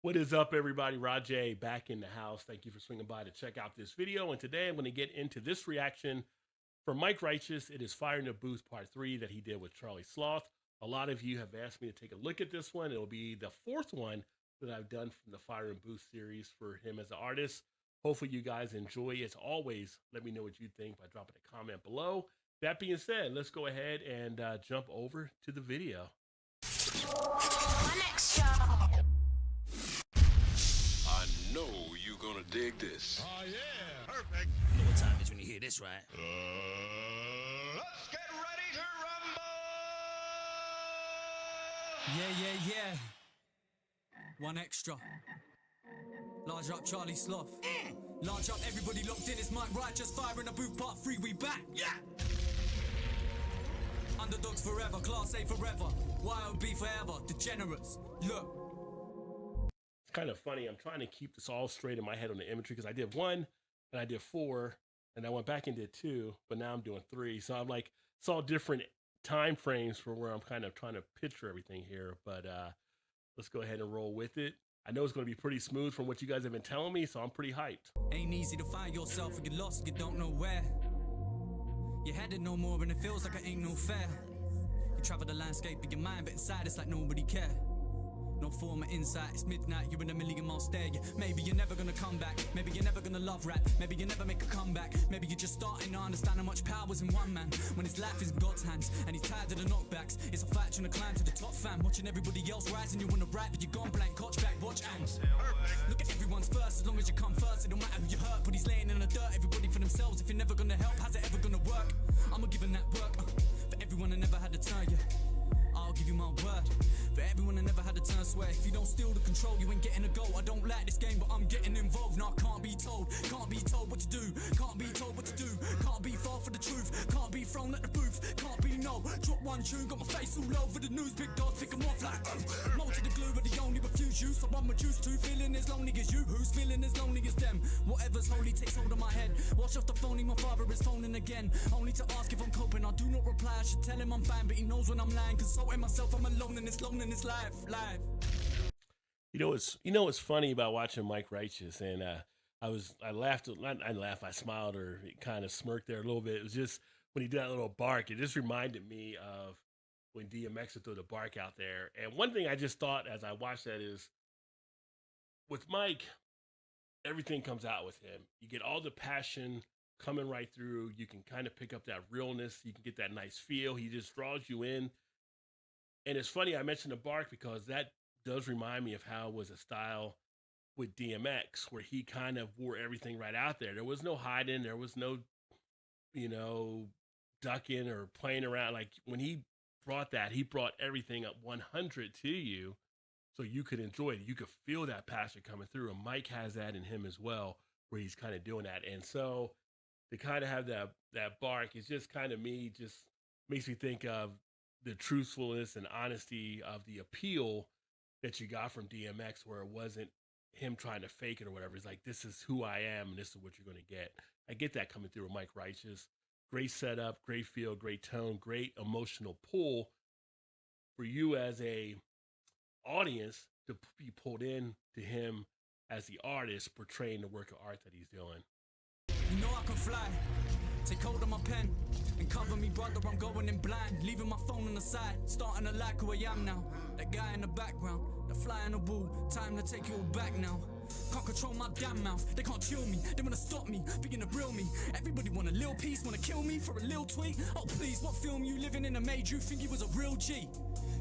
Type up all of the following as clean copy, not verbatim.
What is up, everybody? Rajay back in the house. Thank you for swinging by to check out this video. And today I'm going to get into this reaction from Mike Righteous. It is Fire in the Booth Part 3 that he did with Charlie Sloth. A lot of you have asked me to take a look at this one. It'll be the fourth one that I've done from the Fire in Booth series for him as an artist. Hopefully you guys enjoy. As always, let me know what you think by dropping a comment below. That being said, let's go ahead and jump over to the video. I know you're gonna dig this. Oh, yeah. Perfect. You know what time it is when you hear this, right? Let's get ready to rumble. Yeah. One extra. Large up Charlie Sloth. Large up everybody locked in. It's Mike Righteous. Fire in the Booth Part 3. We back. Yeah. Underdogs forever. Class A forever. Wild B forever. Degenerates. Look. It's kind of funny. I'm trying to keep this all straight in my head on the imagery because I did 1 and I did 4 and I went back and did 2, but now I'm doing 3. So I'm like, it's all different time frames for where I'm kind of trying to picture everything here. But let's go ahead and roll with it. I know it's going to be pretty smooth from what you guys have been telling me, so I'm pretty hyped. Ain't easy to find yourself and get lost, you don't know where. You're headed no more and it feels like it ain't no fair. You travel the landscape of your mind, but inside it's like nobody care. No form of insight, it's midnight, you're in a million-mile stare. Maybe you're never gonna come back, maybe you're never gonna love rap, maybe you never make a comeback, maybe you're just starting to understand how much power's in one man, when his life is in God's hands, and he's tired of the knockbacks. It's a fight trying to climb to the top, fam, watching everybody else rise, and you wanna rap, but you're gone blank, coach back, watch ants. Look at everyone's first, as long as you come first, it don't matter who you hurt, but he's laying in the dirt, everybody for themselves. If you're never gonna help, how's it ever gonna work? I'ma give him that work, for everyone that never had to turn you. I'll give you my word. For everyone that never had a turn, swear if you don't steal the control, you ain't getting a goal. I don't like this game, but I'm getting involved. Now I can't be told what to do. Can't be told what to do. Can't be far for the truth. Can't be thrown at the booth. Can't be no. Drop one tune, got my face all over the news. Big dogs pick 'em off like mold to the glue, but they only refuse you. So I'm reduced to feeling as lonely as you. Who's feeling as lonely as them? Whatever's holy takes hold of my head. Wash off the phone, my father is phoning again. Only to ask if I'm coping. I do not reply. I should tell him I'm fine, but he knows when I'm lying. Consulting myself, I'm alone in this life. You know what's funny about watching Mike Righteous, and I laughed, I smiled or kind of smirked there a little bit. It was just when he did that little bark, it just reminded me of when DMX would throw the bark out there. And one thing I just thought as I watched that is, with Mike, everything comes out with him. You get all the passion coming right through. You can kind of pick up that realness. You can get that nice feel. He just draws you in. And it's funny I mentioned the bark because that does remind me of how it was a style with DMX, where he kind of wore everything right out there. There was no hiding. There was no, ducking or playing around. Like when he brought that, he brought everything up 100 to you so you could enjoy it. You could feel that passion coming through. And Mike has that in him as well, where he's kind of doing that. And so to kind of have that bark is just kind of me, just makes me think of the truthfulness and honesty of the appeal that you got from DMX, where it wasn't him trying to fake it or whatever. It's like, this is who I am and this is what you're going to get. I get that coming through with Mike Righteous. Great setup, great feel, great tone, great emotional pull for you as a audience to be pulled in to him as the artist portraying the work of art that he's doing. You know I can fly. Take hold of my pen and cover me, brother, I'm going in blind. Leaving my phone on the side, starting to like who I am now. That guy in the background, the fly in the wall, time to take it all back now. Can't control my damn mouth, they can't chill me. They wanna stop me, being the real me. Everybody want a little piece, wanna kill me for a little tweet. Oh please, what film you living in that made you think you was a real G?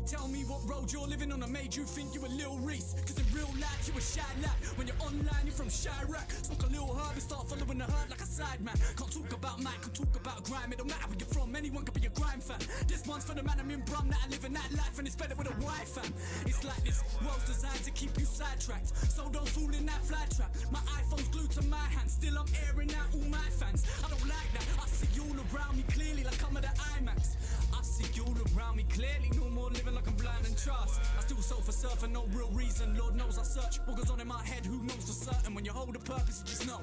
Tell me what road you're living on that made you think you a Lil Reese. Cause in real life you a shy lad. When you're online you're from Chirac. Smoke a little herb and start following the herd like a side man. Can't talk about Mike, can't talk about grime. It don't matter where you're from, anyone can be a grime fan. This one's for the man I'm in Brum, that I live in that life, and it's better with a wife fam. It's like this world's designed to keep you sidetracked, so don't fool in that fly trap. My iPhone's glued to my hand, still I'm airing out all my fans. I don't like that, I see you all around me clearly like I'm at the IMAX. I see you all around me clearly, no more living like I'm blind and trust. I still self-assert for no real reason, Lord knows I search. What goes on in my head, who knows for certain? When you hold a purpose, you just know.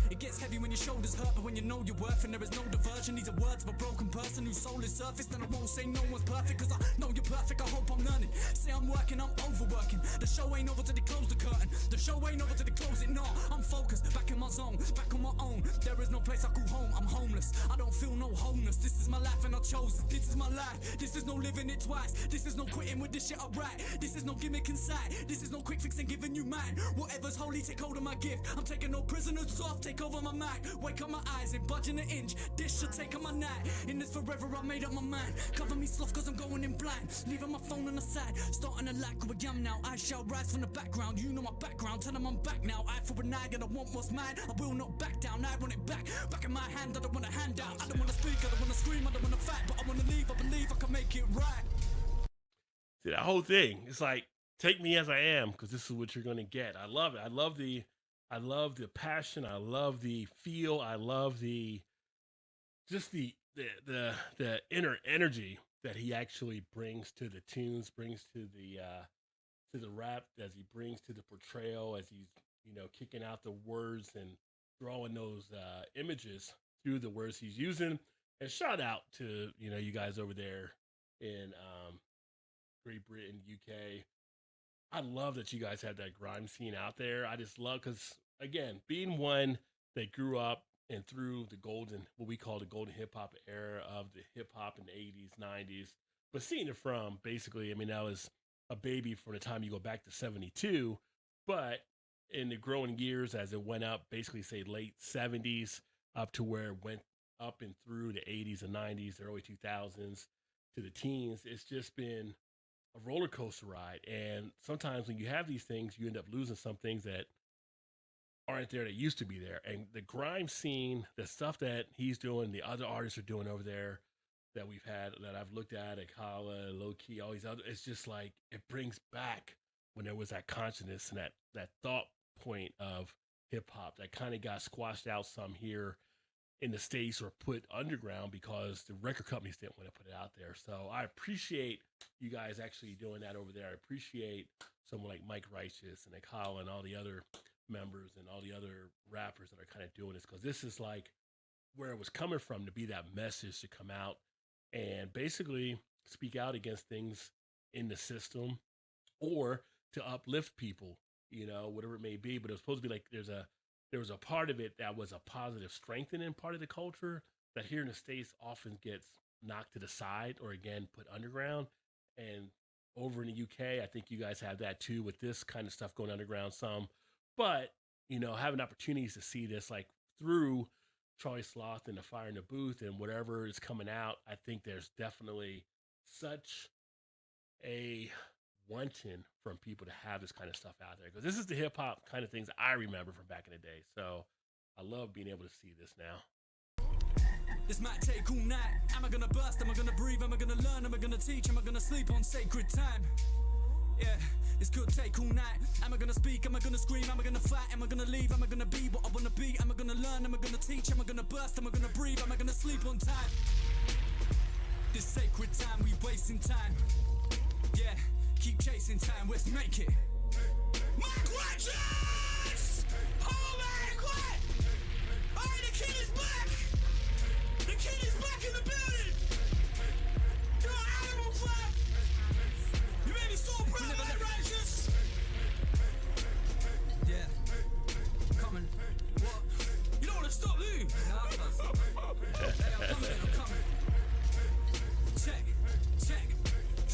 It gets heavy when your shoulders hurt, but when you know your worth and there is no diversion. These are words of a broken person whose soul is surfaced, and I won't say no one's perfect, cause I know you're perfect, I hope I'm learning. Say I'm working, I'm overworking. The show ain't over till they close the curtain. ain't over to the closing, no. I'm focused, back in my zone, back on my own. There is no place I call home, I'm homeless. I don't feel no wholeness. This is my life and I chose it. This is my life. This is no living it twice. This is no quitting with this shit I write. This is no gimmick inside. This is no quick fix and giving you mine. Whatever's holy, take hold of my gift. I'm taking no prisoners off, take over my mind. Wake up my eyes, ain't budging an inch. This should take on my night. In this forever, I made up my mind. Cover me sloth cause I'm going in blind. Leaving my phone on the side. Starting to like who I am now. I shall rise from the background. You know my background. Tell them I'm back now. Eye for an eye and I want what's mine. I will not back down. I want it back. Back in my hand. I don't want to hand out. I don't want to speak. I don't want to scream. I don't want to fight. But I want to leave. I believe I can make it right. See, that whole thing, it's like, take me as I am, because this is what you're going to get. I love it. I love the passion. I love the feel. I love the inner energy that he actually brings to the tunes, brings to the rap, as he brings to the portrayal, as he's, kicking out the words and drawing those images through the words he's using. And shout out to, you guys over there in Great Britain, UK. I love that you guys have that grime scene out there. I just love, because again, being one that grew up and through the what we call the golden hip hop era of the hip hop in the 80s, 90s, but seeing it from basically, that was a baby from the time you go back to 72, but in the growing years as it went up, basically say late 70s up to where it went up and through the 80s and 90s, the early 2000s to the teens, it's just been a roller coaster ride. And sometimes when you have these things, you end up losing some things that aren't there that used to be there. And the grime scene, the stuff that he's doing, the other artists are doing over there that we've had, that I've looked at, Acappella, Low Key, all these other, it's just like, it brings back when there was that consciousness and that thought point of hip hop that kind of got squashed out some here in the States or put underground because the record companies didn't want to put it out there. So I appreciate you guys actually doing that over there. I appreciate someone like Mike Righteous and Acappella and all the other members and all the other rappers that are kind of doing this, because this is like where it was coming from, to be that message to come out and basically speak out against things in the system or to uplift people, whatever it may be. But it was supposed to be like there was a part of it that was a positive strengthening part of the culture that here in the States often gets knocked to the side or again put underground. And over in the UK, I think you guys have that too with this kind of stuff going underground some. But, having opportunities to see this like through Charlie Sloth and the Fire in the Booth and whatever is coming out, I think there's definitely such a wanting from people to have this kind of stuff out there, because this is the hip hop kind of things I remember from back in the day. So I love being able to see this now. This might take all night. Am I gonna burst? Am I gonna breathe? Am I gonna learn? Am I gonna teach? Am I gonna sleep on sacred time? Yeah, this could take all night. Am I gonna speak? Am I gonna scream? Am I gonna fight? Am I gonna leave? Am I gonna be what I wanna be? Am I gonna learn? Am I gonna teach? Am I gonna burst? Am I gonna breathe? Am I gonna sleep on time? This sacred time, we wasting time. Yeah, keep chasing time, let's make it. Mark Righteous! Oh man, quiet! Alright, the kid is back! The kid is back in the building! You're an animal clap! You made me so proud, Mark Righteous! Yeah, coming. What? You don't want to stop, do you? No, hey, I'm coming. Check.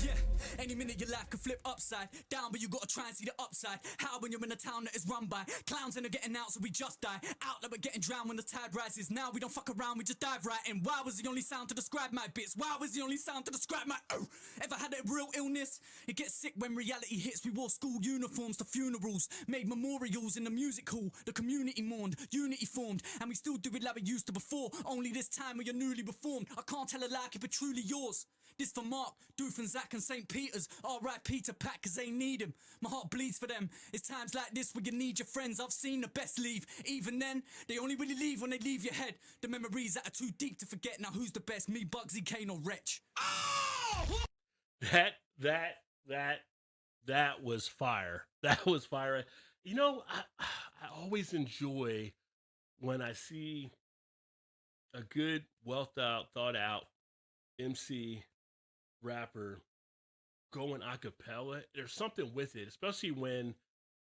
Yeah, any minute your life could flip upside down, but you gotta try and see the upside. How when you're in a town that is run by clowns and are getting out, so we just die out like we're getting drowned when the tide rises. Now we don't fuck around, we just dive right in. Why was the only sound to describe my bits? Why was the only sound to describe my Ever had a real illness? It gets sick when reality hits. We wore school uniforms to funerals, made memorials in the music hall. The community mourned, unity formed, and we still do it like we used to before. Only this time when you're newly reformed. I can't tell a lie, keep it truly yours. This for Mark, Doof and Zach and St. Peter's. R.I.P. to Pat, cause they need him. My heart bleeds for them. It's times like this where you need your friends. I've seen the best leave. Even then, they only really leave when they leave your head. The memories that are too deep to forget. Now who's the best, me, Bugsy, Kane or Wretch? Oh! That was fire. That was fire. I always enjoy when I see a good, thought out MC rapper going a cappella. There's something with it, especially when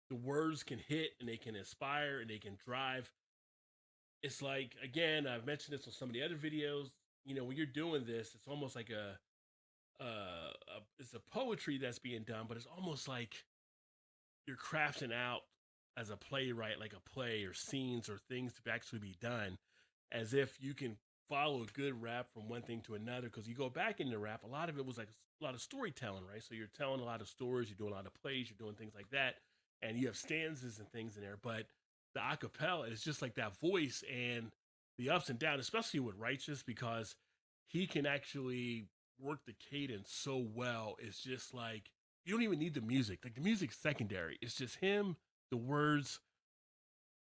the words can hit and they can inspire and they can drive. It's like, again, I've mentioned this on some of the other videos. You know, when you're doing this, it's almost like it's a poetry that's being done, but it's almost like you're crafting out as a playwright, like a play or scenes or things to actually be done, as if you can follow a good rap from one thing to another. Because you go back into rap, a lot of it was like a lot of storytelling, right? So you're telling a lot of stories, you're doing a lot of plays, you're doing things like that, and you have stanzas and things in there. But the acapella is just like that voice and the ups and downs, especially with Righteous, because he can actually work the cadence so well. It's just like, you don't even need the music. Like, the music's secondary. It's just him, the words,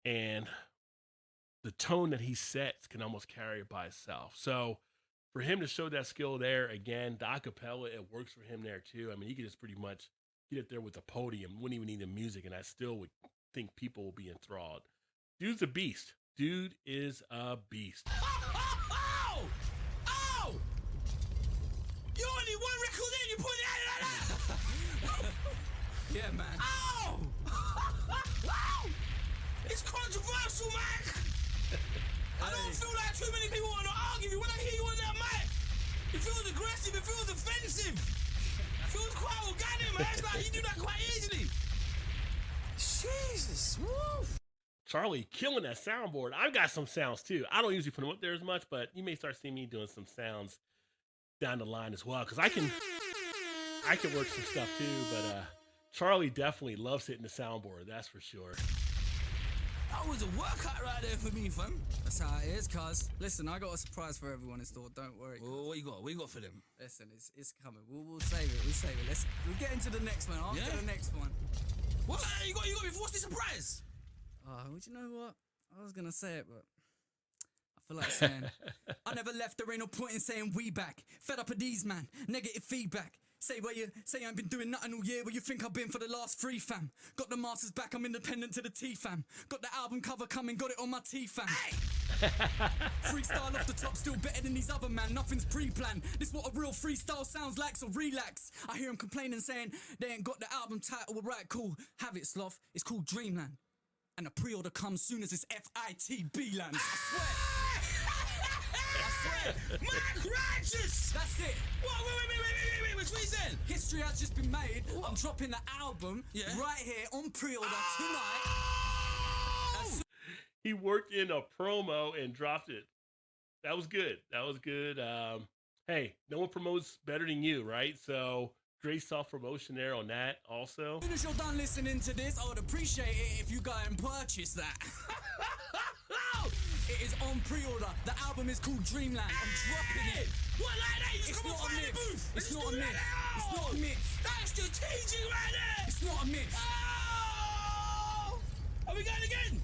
and the tone that he sets can almost carry it by itself. So for him to show that skill there, again, the acapella, it works for him there too. I mean, he could just pretty much get it there with the podium, wouldn't even need the music, and I still would think people will be enthralled. Dude's a beast. Dude is a beast. Oh! Oh! You only one record in, you put it out like that! Yeah, man. Oh! It's controversial, man! I don't feel like too many people want to argue with you. When I hear you on that mic, it feels aggressive, it feels offensive. It feels quite organic, man. It's like you do that quite easily. Jesus, woo! Charlie killing that soundboard. I've got some sounds too. I don't usually put them up there as much, but you may start seeing me doing some sounds down the line as well, because I can work some stuff too. But Charlie definitely loves hitting the soundboard, that's for sure. That was a workout right there for me, fam. That's how it is, cuz. Listen, I got a surprise for everyone in store. Don't worry. Oh, what you got? What you got for them? Listen, it's coming. We'll save it. We'll save it. We'll get into the next one. After the next one. What? You got me for what's the surprise? Would you know what? I was gonna say it, but I feel like saying I never left. There ain't no point in saying we back. Fed up of these, man. Negative feedback. Say where you say I ain't been doing nothing all year. Where you think I've been for the last 3, fam? Got the masters back. I'm independent to the T, fam. Got the album cover coming. Got it on my T, fam. Freestyle off the top, still better than these other man. Nothing's pre-planned. This what a real freestyle sounds like. So relax. I hear him complaining, saying they ain't got the album title. Well, right, cool. Have it, Sloth. It's called Dreamland. And the pre-order comes soon as it's FITB lands. I swear. Mark Righteous! That's it. What? Wait, what's what he said? History has just been made. I'm dropping the album right here on pre-order tonight. He worked in a promo and dropped it. That was good. Hey, no one promotes better than you, right? So great self-promotion there on that also. As soon as you're done listening to this, I would appreciate it if you go and purchase that. It is on pre-order. The album is called Dreamland. I'm dropping it. What, like that? You just It's come not and a find the myth. booth. It's and not just a do myth. that? It's not a myth. That's strategic right there. It's not a myth. Oh! Are we going again?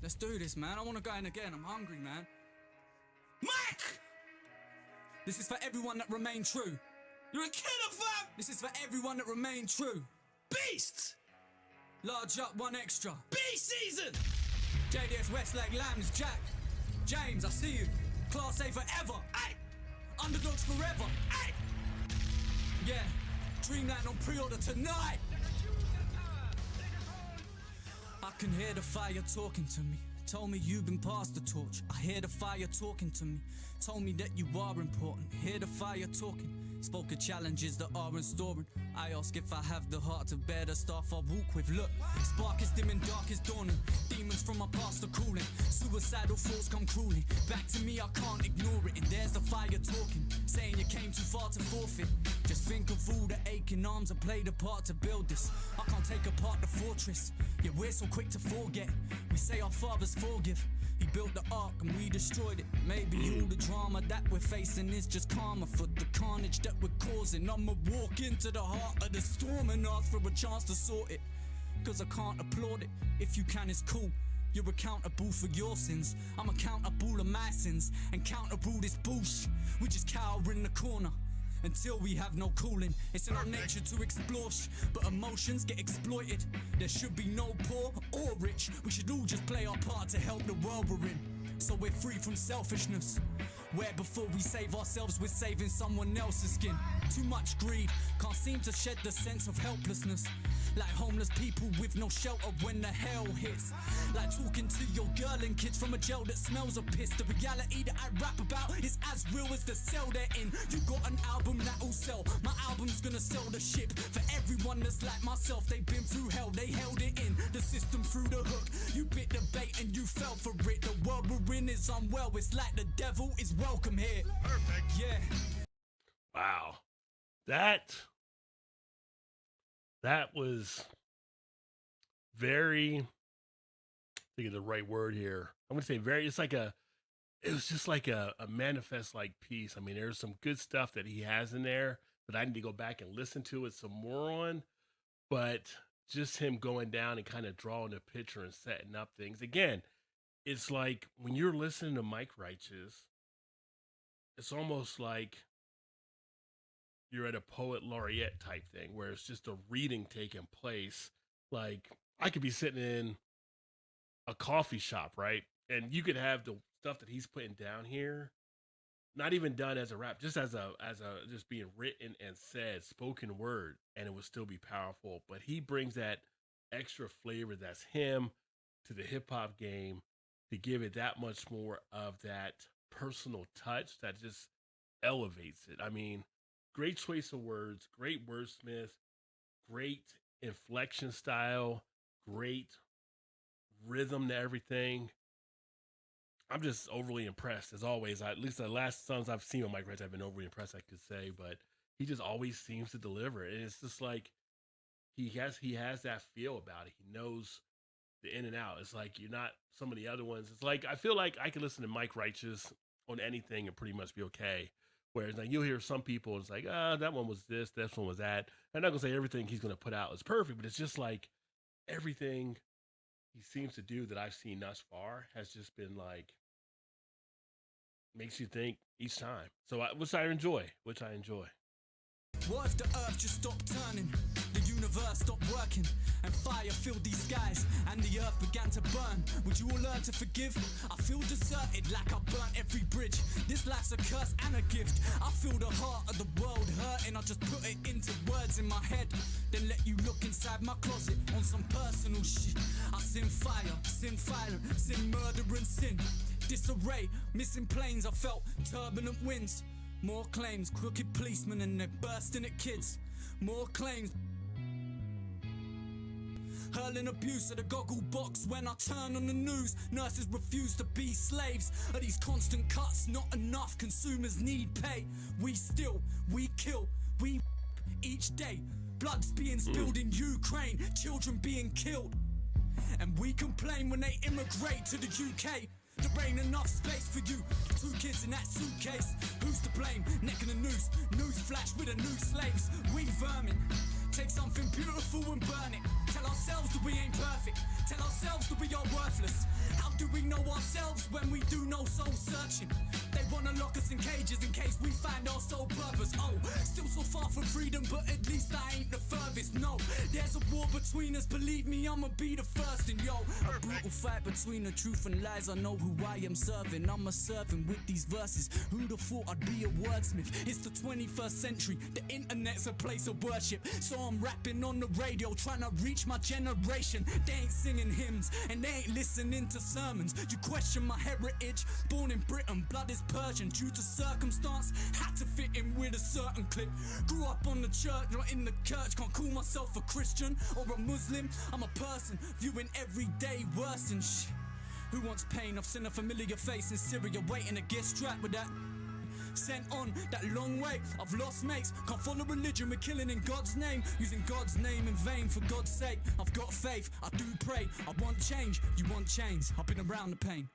Let's do this, man. I want to go in again. I'm hungry, man. Mike! This is for everyone that remained true. You're a killer, fam! This is for everyone that remained true. Beast! Large up, one extra. Beast season! JDS Westlake Lambs, Jack. James, I see you. Class A forever. Aye! Underdogs forever. Aye! Yeah. Dreamland on pre-order tonight. I can hear the fire talking to me. Told me you've been passed the torch. I hear the fire talking to me. Told me that you are important. Hear the fire talking. Spoke of challenges that are restoring. I ask if I have the heart to bear the staff I walk with. Look, spark is dim and dark is dawning. Demons from my past are calling. Suicidal thoughts come cruelly. Back to me, I can't ignore it. And there's the fire talking, saying you came too far to forfeit. Just think of all the aching arms that played a part to build this. I can't take apart the fortress. Yeah, we're so quick to forget. We say our fathers forgive. He built the ark and we destroyed it. Maybe all the drama that we're facing is just karma for the carnage that we're causing. I'ma walk into the heart of the storm and ask for a chance to sort it. Cause I can't applaud it. If you can, it's cool. You're accountable for your sins. I'm accountable of my sins. And counterable this bullshit. We just cower in the corner until we have no cooling. It's in our nature to explore but emotions get exploited. There should be no poor or rich. We should all just play our part to help the world we're in. So we're free from selfishness. Where before we save ourselves, we're saving someone else's skin. Too much greed, can't seem to shed the sense of helplessness. Like homeless people with no shelter when the hell hits. Like talking to your girl and kids from a jail that smells of piss. The reality that I rap about is as real as the cell they're in. You got an album that'll sell. My album's gonna sell the ship. For everyone that's like myself, they've been through hell, they held it in. The system through the hook. You bit the bait and you fell for it. The world we're in is unwell. It's like the devil is welcome here. Perfect. Yeah. Wow. That was very, I think of the right word here. I'm gonna say very, it was just like a manifest like piece. I mean, there's some good stuff that he has in there that I need to go back and listen to it some more on, but just him going down and kind of drawing a picture and setting up things. Again, it's like when you're listening to Mike Righteous, it's almost like you're at a poet laureate type thing where it's just a reading taking place. Like I could be sitting in a coffee shop, right? And you could have the stuff that he's putting down here, not even done as a rap, just as a just being written and said, spoken word, and it would still be powerful. But he brings that extra flavor that's him to the hip hop game to give it that much more of that personal touch that just elevates it. I mean, great choice of words, great wordsmith, great inflection style, great rhythm to everything. I'm just overly impressed as always. At least the last songs I've seen on Mike Righteous, I've been overly impressed, I could say, but he just always seems to deliver. And it's just like he has that feel about it. He knows the in and out. It's like you're not some of the other ones. It's like I feel like I could listen to Mike Righteous on anything and pretty much be okay. Whereas like you'll hear some people, it's like, that one was this one was that. I'm not gonna say everything he's gonna put out is perfect, but it's just like everything he seems to do that I've seen thus far has just been like makes you think each time. So which I enjoy. What if the earth just stopped turning? The universe stopped working and fire filled these skies and the earth began to burn. Would you all learn to forgive? I feel deserted like I burnt every bridge. This life's a curse and a gift. I feel the heart of the world hurting. I just put it into words in my head, then let you look inside my closet on some personal shit. I sin fire, sin violence, sin murder and sin disarray, missing planes. I felt turbulent winds. More claims, crooked policemen and they're bursting at kids. More claims, hurling abuse at a goggle box when I turn on the news. Nurses refuse to be slaves. Are these constant cuts not enough? Consumers need pay. We kill, we each day. Blood's being spilled in Ukraine, children being killed. And we complain when they immigrate to the UK. There ain't enough space for you. 2 kids in that suitcase. Who's to blame? Neck in a noose. News flash with a new slaves. We vermin. Take something beautiful and burn it. Tell ourselves that we ain't perfect. Tell ourselves that we are worthless. How do we know ourselves when we do no soul searching? They wanna lock us in cages in case we find our sole purpose. Oh, still so far from freedom, but at least I ain't the furthest. No, there's a war between us. Believe me, I'ma be the first. And yo, a brutal fight between the truth and lies. I know who I am serving. I'm a servant with these verses. Who'd have thought I'd be a wordsmith? It's the 21st century. The internet's a place of worship. So I'm rapping on the radio, trying to reach my generation. They ain't singing hymns and they ain't listening to sermons. You question my heritage. Born in Britain, blood is Persian. Due to circumstance, had to fit in with a certain clique. Grew up on the church, not in the church. Can't call myself a Christian or a Muslim. I'm a person viewing every day worse than shit. Who wants pain? I've seen a familiar face in Syria waiting to get strapped with that. Sent on that long way, I've lost mates. Can't follow religion, we're killing in God's name. Using God's name in vain, for God's sake. I've got faith, I do pray. I want change, you want change. I've been around the pain.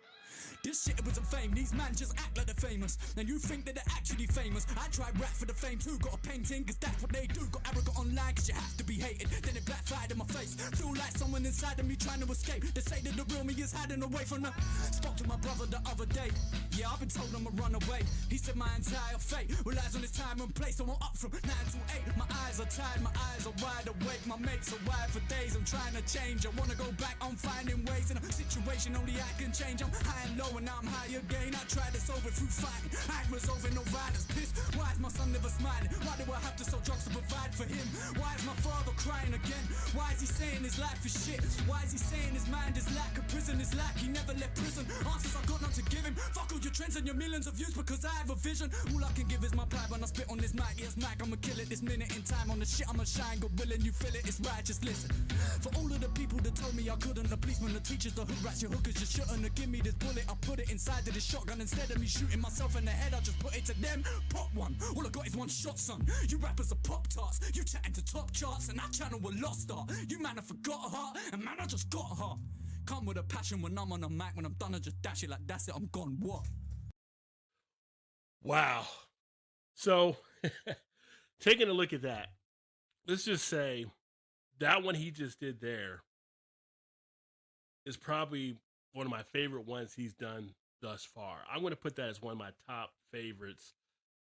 This shit wasn't fame, these man just act like they're famous. And you think that they're actually famous. I tried rap for the fame too, got a painting cause that's what they do. Got arrogant online cause you have to be hated. Then it backfired in my face. Feel like someone inside of me trying to escape. They say that the real me is hiding away from the. Spoke to my brother the other day. Yeah, I've been told I'm a runaway. He said my entire fate relies on this time and place. So I'm up from 9 to 8. My eyes are tired, my eyes are wide awake. My mates are wired for days, I'm trying to change. I wanna go back, I'm finding ways in a situation only I can change. I'm high lying low and now I'm high again. I tried to solve it through fighting. I ain't resolving no violence. Pissed. Why is my son never smiling? Why do I have to sell drugs to provide for him? Why is my father crying again? Why is he saying his life is shit? Why is he saying his mind is lack? A prison is lack. He never left prison. Answers I got none to give him. Fuck all your trends and your millions of views because I have a vision. All I can give is my pride when I spit on this mic. Yes, Mac, I'ma kill it this minute in time. On the shit I'ma shine. God willing, you feel it. It's right, just listen. For all of the people that told me I couldn't, the policemen, the teachers, the hood rats, your hookers, you shouldn't have give me this bullet. I put it inside of this shotgun instead of me shooting myself in the head. I just put it to them. Pop one. All I got is one shot, son. You rappers are pop tarts. You chatting to top charts, and that channel will lost start. You man have forgot a heart, and man I just got a heart. Come with a passion when I'm on a mic. When I'm done, I just dash it like that's it. I'm gone. What? Wow. So, taking a look at that, let's just say that one he just did there is probably one of my favorite ones he's done thus far. I'm going to put that as one of my top favorites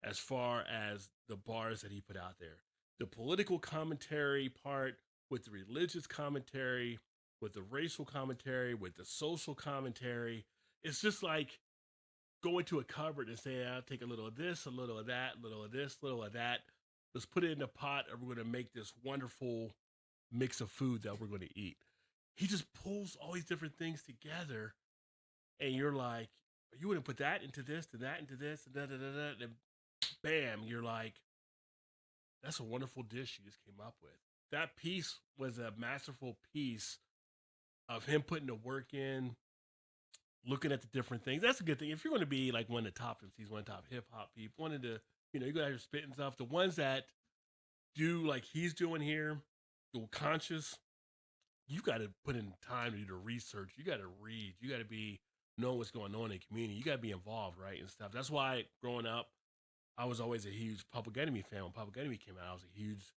as far as the bars that he put out there. The political commentary part with the religious commentary, with the racial commentary, with the social commentary. It's just like go into a cupboard and say, I'll take a little of this, a little of that, a little of this, a little of that. Let's put it in a pot and we're going to make this wonderful mix of food that we're going to eat. He just pulls all these different things together and you're like, you wouldn't put that into this, and that into this, and da da da da, and bam, you're like, that's a wonderful dish you just came up with. That piece was a masterful piece of him putting the work in, looking at the different things. That's a good thing. If you're going to be like one of the top MCs, one of the top hip hop people, one of the, you know, you got to have your spit and stuff. The ones that do like he's doing here, the conscious, you got to put in time to do the research. You got to read. You got to be knowing what's going on in the community. You got to be involved, right, and stuff. That's why growing up, I was always a huge Public Enemy fan. When Public Enemy came out, I was a huge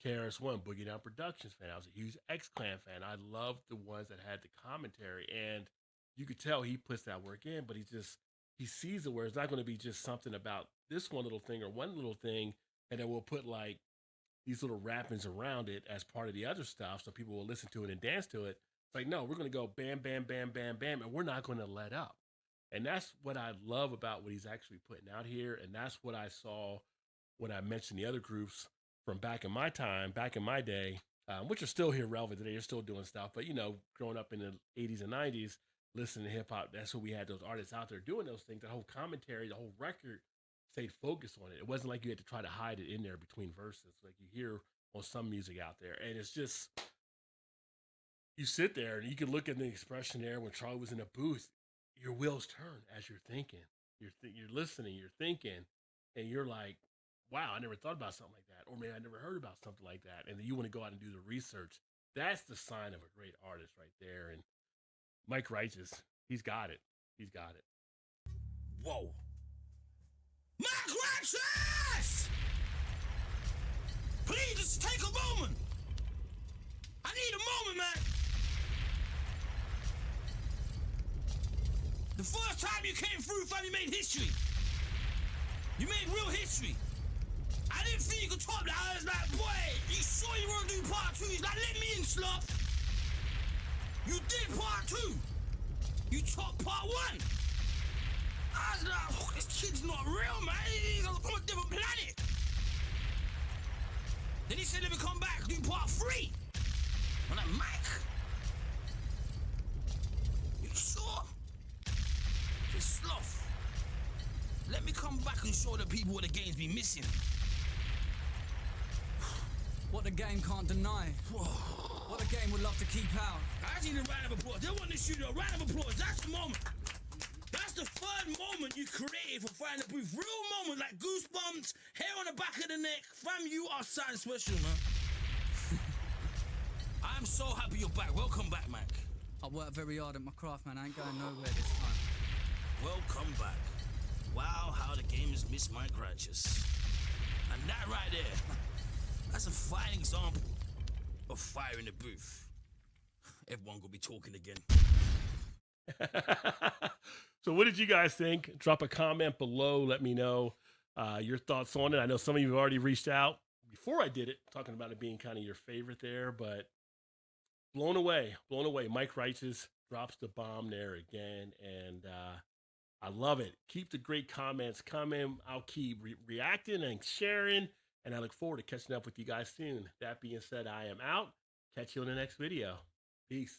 KRS-One, Boogie Down Productions fan. I was a huge X-Clan fan. I loved the ones that had the commentary, and you could tell he puts that work in, but he sees it where it's not going to be just something about this one little thing or one little thing, and then we'll put like these little wrappings around it as part of the other stuff so people will listen to it and dance to it. It's like, no, we're going to go bam, bam, bam, bam, bam, and we're not going to let up. And that's what I love about what he's actually putting out here, and that's what I saw when I mentioned the other groups from back in my time, back in my day, which are still here relevant today. You're still doing stuff, but, you know, growing up in the 80s and 90s, listening to hip-hop, that's what we had those artists out there doing those things. The whole commentary, the whole record stayed focused on it. It wasn't like you had to try to hide it in there between verses like you hear on some music out there. And it's just, you sit there and you can look at the expression there when Charlie was in a booth, your wheels turn as you're thinking. You're listening, you're thinking, and you're like, wow, I never thought about something like that. Or maybe I never heard about something like that. And then you want to go out and do the research. That's the sign of a great artist right there. And Mike Righteous, he's got it. He's got it. Whoa. Mike Righteous! Please just take a moment. I need a moment, man. The first time you came through, fam, you made history. You made real history. I didn't think you could top that. I was like, boy, you sure you want to do part two? He's like, let me in, Sloth. You did part two. You topped part one. I was like, oh, this kid's not real, man. He's from a different planet. Then he said, let me come back, do part three. I'm like, Mike, you sure? Just Sloth. Let me come back and show the people what the game's been missing. What the game can't deny. What the game would love to keep out. I need a round of applause. They want to shoot a round of applause. That's the moment. That's the third moment you created for Finding the Booth. Real moment, like goosebumps, hair on the back of the neck. Fam, you are something special, man. I'm so happy you're back. Welcome back, Mac. I work very hard at my craft, man. I ain't going nowhere this time. Welcome back. Wow, how the game has missed Mike Righteous. And that right there, that's a fine example of fire in the booth. Everyone gonna be talking again. So what did you guys think? Drop a comment below. Let me know your thoughts on it. I know some of you have already reached out before I did it, talking about it being kind of your favorite there, but blown away, blown away. Mike Righteous drops the bomb there again, and I love it. Keep the great comments coming. I'll keep reacting and sharing, and I look forward to catching up with you guys soon. That being said, I am out. Catch you on the next video. Peace.